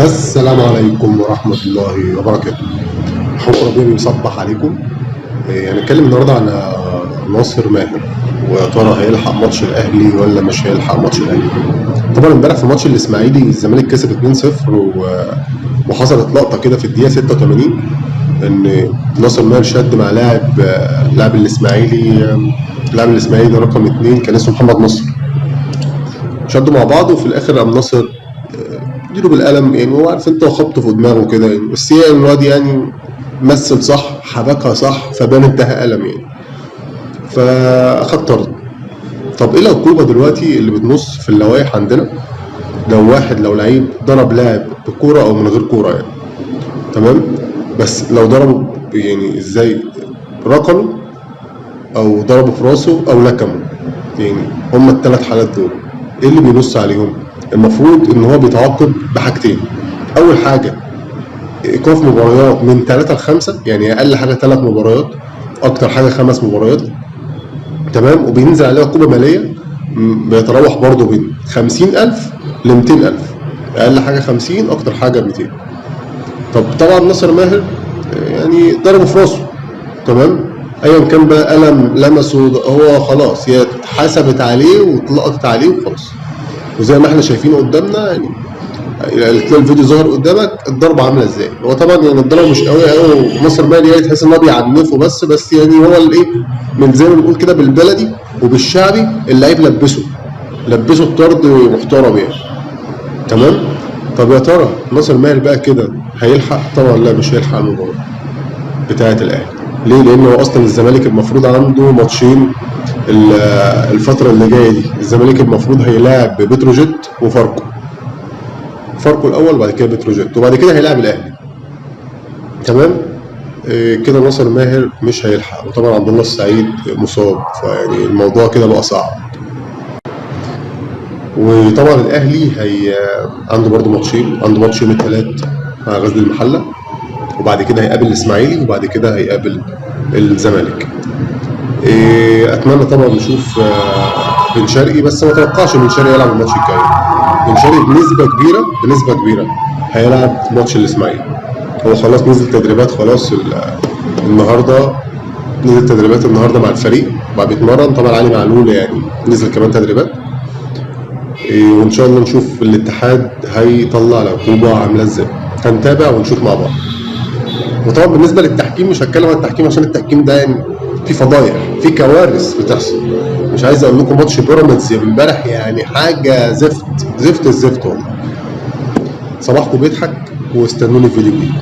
السلام عليكم ورحمة الله وبركاته. حب ربنا يصبح عليكم. هنتكلم النهارده على ناصر ماهر، ويا ترى هيلحق ماتش الاهلي ولا مش هيلحق ماتش الاهلي. طبعا امبارح في ماتش الاسماعيلي الزمالك كسب 2-0 وحصلت لقطة كده في الدقيقة 86 ان ناصر ماهر شد مع لاعب الاسماعيلي ده رقم 2 كان اسمه محمد نصر. شدوا مع بعض وفي الاخر قام ناصر اديله بالقلم، يعني هو عارف انت وخبطه في دماغه كده يعني، بس هي الواد يعني مثل صح، حبكها صح، فبان انتهى قلم يعني، فاخد طرد. طب ايه العقوبه دلوقتي اللي بتنص في اللوائح عندنا لو لعيب ضرب لاعب بكوره او من غير كوره يعني؟ تمام. بس لو ضربه يعني ازاي؟ ركله او ضربه في راسه او لكمه، يعني هما الثلاث حالات دول ايه اللي بينص عليهم؟ المفروض ان هو بيتعاقب بحاجتين. اول حاجه ايقاف مباريات من 3 ل 5، يعني اقل حاجه 3 مباريات، اكتر حاجه 5 مباريات. تمام. وبينزل عليه عقوبه ماليه بيتراوح برضه بين 50,000 ل 200,000، اقل حاجه 50، اكتر حاجه 200. طب طبعا ناصر ماهر يعني ضربه في راسه، تمام، ايا كان بقى قلم لمسه، هو خلاص هي اتحسبت عليه واتلقطت عليه وخلاص. وزي ما احنا شايفين قدامنا يعني، تلاقي الفيديو ظهر قدامك الضربه عامله ازاي. هو طبعا يعني الضربه مش قوي قوي، ناصر ماهر يعني تحس ان هو بيعنفه، بس يعني هو الايه، من زي ما بنقول كده بالبلدي وبالشعبي، اللعيب لبسه الطرد محترم يعني. تمام. طب يا ترى ناصر ماهر بقى كده هيلحق؟ طبعا لا، مش هيلحق المباراه بتاعه الاهلي. ليه؟ لان هو اصلا الزمالك المفروض عنده ماتشين الفتره اللي جايه دي. الزمالك المفروض هيلاعب بتروجيت فاركو الاول، وبعد كده بتروجيت، وبعد كده هيلاعب الاهلي. تمام. كده ناصر ماهر مش هيلحق، وطبعا عبد الله السعيد مصاب، فيعني الموضوع كده بقى صعب. وطبعا الاهلي عنده برضه ماتشين، عنده ماتش يوم الثلاث مع غزل المحله، وبعد كده هيقابل الاسماعيلي، وبعد كده هيقابل الزمالك. اتمنى طبعا نشوف بن شرقي، بس ما اتوقعش بن شرقي يلعب الماتش الجاي. بن شرقي بنسبه كبيره هيلعب ماتش الاسماعيلي. هو خلاص نزل تدريبات، خلاص النهارده نزل تدريبات النهارده مع الفريق وبقى بيتمرن. طبعا علي معلول يعني نزل كمان تدريبات. وان شاء الله نشوف الاتحاد هيطلع العقوبه عامله ازاي، هنتابع ونشوف مع بعض. وطبعا بالنسبه للتحكيم مش هتكلم عن التحكيم عشان التحكيم ده يعني في فضايح، في كوارث بتحصل. مش عايز اقول لكم ماتش بيراميدز امبارح يعني حاجه زفت الزفت والله. صباحكم بيضحك، واستنوني في فيديو جديد.